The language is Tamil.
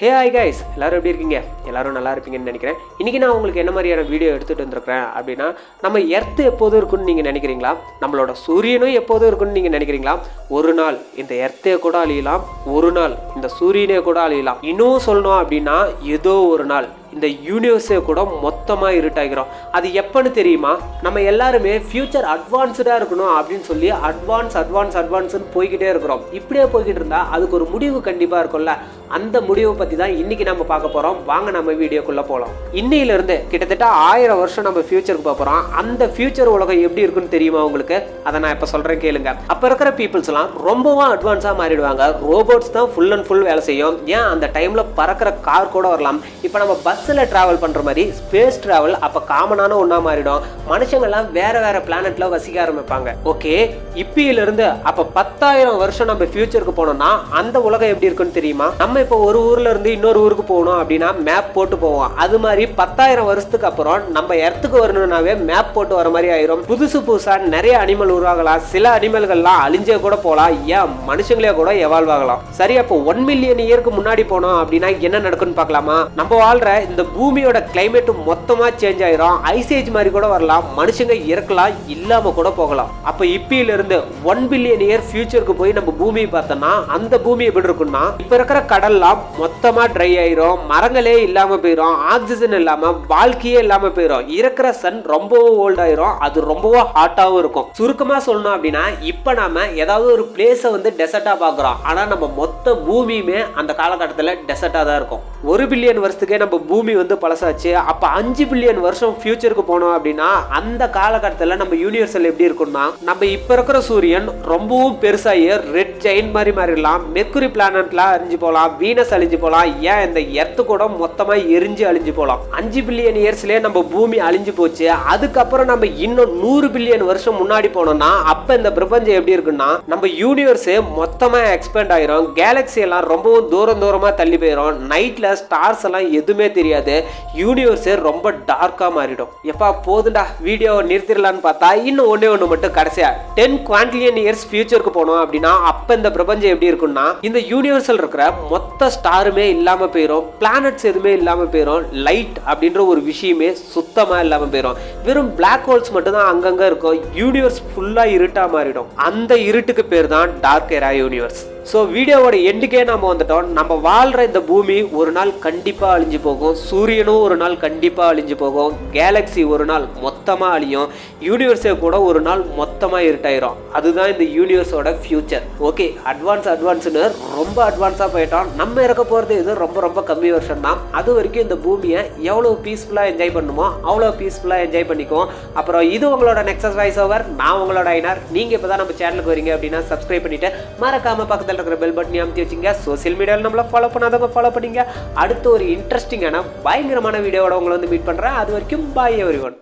ஹே ஹாய் கைஸ், எல்லோரும் எப்படி இருக்கீங்க? எல்லோரும் நல்லா இருப்பீங்கன்னு நினைக்கிறேன். இன்றைக்கி நான் உங்களுக்கு என்ன மாதிரியான வீடியோ எடுத்துகிட்டு வந்துருக்கிறேன் அப்படின்னா, நம்ம எர்த்து எப்போதும் இருக்குன்னு நீங்கள் நினைக்கிறீங்களா? நம்மளோட சூரியனும் எப்போதும் இருக்குன்னு நீங்கள் நினைக்கிறீங்களா? ஒரு நாள் இந்த எர்த்தே கூட அழியலாம், ஒரு நாள் இந்த சூரியனே கூட அழியலாம். இன்னும் சொல்லணும் அப்படின்னா, ஏதோ ஒரு நாள் இந்த யூனிவர்ஸே கூட மொத்தமாக இருட்டாகிறோம். அது எப்போன்னு தெரியுமா? நம்ம எல்லாருமே ஃபியூச்சர் அட்வான்ஸ்டாக இருக்கணும் அப்படின்னு சொல்லி அட்வான்ஸ்னு போய்கிட்டே இருக்கிறோம். இப்படியே போய்கிட்டு இருந்தால் அதுக்கு ஒரு முடிவு கண்டிப்பாக இருக்கும்ல. அந்த முடிவை பற்றி தான் இன்றைக்கி நம்ம பார்க்க போகிறோம். வாங்க நம்ம வீடியோக்குள்ளே போகலாம். இன்னையிலேருந்து கிட்டத்தட்ட 1000 வருஷம் நம்ம ஃபியூச்சருக்கு போகிறோம். அந்த ஃபியூச்சர் உலகம் எப்படி இருக்குன்னு தெரியுமா உங்களுக்கு? அதை நான் இப்போ சொல்கிறேன் கேளுங்க. அப்போ இருக்கிற பீப்புள்ஸ்லாம் ரொம்பவும் அட்வான்ஸாக மாறிடுவாங்க. ரோபோட்ஸ் தான் ஃபுல் அண்ட் ஃபுல் வேலை செய்யும். ஏன் அந்த டைமில் பறக்கிற கார் கூட வரலாம். இப்போ நம்ம பஸ்ஸில் ட்ராவல் பண்ணுற மாதிரி ஸ்பேஸ் ட்ராவல் அப்போ காமனான ஒன்றா மாறிடும். மனுஷங்கள்லாம் வேற வேற பிளானெட்டில் வசிக்க ஆரம்பிப்பாங்க. ஓகே, இப்பயிலிருந்து அப்போ 10,000 வருஷம் நம்ம ஃபியூச்சருக்கு போனோம்னா அந்த உலகம் எப்படி இருக்குன்னு தெரியுமா? நம்ம இப்போ ஒரு ஊர்ல இருந்து இன்னொரு ஊருக்கு போகணும் அப்படின்னா மேப் போட்டு போவோம். அது மாதிரி 10,000 வருஷத்துக்கு அப்புறம் நம்ம எர்த்துக்கு வரணும்னாவே மேப் போட்டு வர மாதிரி ஆயிரும். புதுசா நிறைய அனிமல் உருவாகலாம். சில அனிமல்கள்லாம் அழிஞ்சே கூட போகலாம். ஏன் மனுஷங்களே கூட எவால்வ் ஆகலாம். சரி, அப்போ 1 மில்லியன் இயருக்கு முன்னாடி போனோம் அப்படின்னா என்ன நடக்குன்னு பார்க்கலாமா? நம்ம வாழ்ற இந்த பூமியோட கிளைமேட் மொத்தமா சேஞ்ச் ஆயிரும். ஐசேஜ் மாதிரி கூட வரலாம். மனுஷங்க இறக்கலாம், இல்லாம கூட போகலாம். அப்ப இப்பிலிருந்து 1 பில்லியன் இயர் ஃபியூச்சருக்கு போய் நம்ம பூமியை பார்த்தோம்னா அந்த பூமி எப்படி இருக்கும்னா, இப்ப இருக்கிற கடல்லாம் மொத்தமா ட்ரை ஆயிரும். மரங்களே இல்லாம போயிரும். ஆக்சிஜன் இல்லாம வாழ்க்கையே இல்லாம போயிரும். இருக்கிற சன் ரொம்பவும் ஓல்ட் ஆயிரும். அது ரொம்பவும் ஹாட்டாவும் இருக்கும். சுருக்கமா சொல்லணும் அப்படின்னா, இப்ப நாம ஏதாவது ஒரு பிளேஸை வந்து டெசர்ட்டா பாக்குறோம். ஆனா நம்ம மொத்த பூமியுமே அந்த காலகட்டத்தில் டெசர்ட்டா தான் இருக்கும். 1 பில்லியன் வருஷத்துக்கே நம்ம பூமி வந்து பழசாச்சு. அப்ப 5 பில்லியன் வருஷம் ஃபியூச்சருக்கு போனோம் அப்படின்னா அந்த காலகட்டத்தில் நம்ம யூனிவர்சல் எப்படி இருக்கும்னா, நம்ம இப்ப இருக்கிற சூரியன் ரொம்பவும் பெருசாகி ரெட் ஜெயின்ட் மாதிரி மாறிடலாம். மெர்க்குரி பிளானட்லாம் அழிஞ்சு போகலாம். வீனஸ் அழிஞ்சு போகலாம். ஏன் இந்த எர்த்து கூட மொத்தமா எரிஞ்சு அழிஞ்சு போகலாம். 5 பில்லியன் இயர்ஸ்லயே நம்ம பூமி அழிஞ்சு போச்சு. அதுக்கப்புறம் நம்ம இன்னும் 100 பில்லியன் வருஷம் முன்னாடி போனோம்னா அப்ப இந்த பிரபஞ்சம் எப்படி இருக்குன்னா, நம்ம யூனிவர்ஸே மொத்தமா எக்ஸ்பேண்ட் ஆயிரும். கேலக்சி எல்லாம் ரொம்பவும் தூரமா தள்ளி போயிடும். நைட்ல ஸ்டார்ஸ் எல்லாம் எதுவுமே தெரியாது. யூனிவர்ஸே ரொம்ப டார்க்கா மாறிடும். எப்பா போதுண்டா, வீடியோ நிறுத்திடலான்னு பார்த்தா இன்னும் ஒண்ணு மட்டும் கடைசியா 10 குவான்டிலியன் இயர்ஸ் ஃபியூச்சருக்கு போனோம் அப்படின்னா அப்ப இந்த பிரபஞ்சம் எப்படி இருக்குன்னா, இந்த யூனிவர்சல் இருக்கிற மொத்த ஸ்டாருமே இல்லாம போயிடும். பிளானட்ஸ் எதுவுமே இல்லாம போயிடும். லைட் அப்படின்ற ஒரு விஷயமே சுத்தமா இல்லாம போயிடும். வெறும் பிளாக் ஹோல்ஸ் மட்டும் தான் அங்கங்க இருக்கும். யூனிவர்ஸ் ஃபுல்லா இருட்டா மாறிடும். அந்த இருட்டுக்கு பேர் தான் டார்க் எரா யூனிவர்ஸ். ஸோ வீடியோவோட எண்டுக்கே நம்ம வந்துட்டோம். நம்ம வாழ்கிற இந்த பூமி ஒரு நாள் கண்டிப்பாக அழிஞ்சு போகும். சூரியனும் ஒரு நாள் கண்டிப்பாக அழிஞ்சு போகும். கேலக்ஸி ஒரு நாள் மொத்தமாக அழியும். யூனிவர்ஸே கூட ஒரு நாள் மொத்தமாக இருட்டாயிரும். அதுதான் இந்த யூனிவர்ஸோட ஃபியூச்சர். ஓகே, அட்வான்ஸ்னு ரொம்ப அட்வான்ஸாக போயிட்டோம். நம்ம இருக்க போகிறது இது ரொம்ப கம்மி வருஷம் தான். அது வரைக்கும் இந்த பூமியை எவ்வளோ பீஸ்ஃபுல்லாக என்ஜாய் பண்ணுமோ அவ்வளோ பீஸ்ஃபுல்லாக என்ஜாய் பண்ணிக்குவோம். அப்புறம் இது உங்களோட நெக்ஸஸ் வாய்ஸ் ஓவர். நான் உங்களோட ஐனார். நீங்கள் இப்போ தான் நம்ம சேனலுக்கு வரீங்க அப்படின்னா சப்ஸ்கிரைப் பண்ணிவிட்டு மறக்காம பக்கத்தில் இருக்கிற பெல் பட்டனை அமுத்தி வச்சுங்க. சோசியல் மீடியாவில் நம்மள ஃபாலோ பண்ணாதவங்க ஃபாலோ பண்ணிங்க. அடுத்து ஒரு இன்ட்ரெஸ்டிங்கான பயங்கரமான வீடியோவோட உங்களை வந்து மீட் பண்ணுறேன். அது வரைக்கும் பாய் எவ்ரிவன்.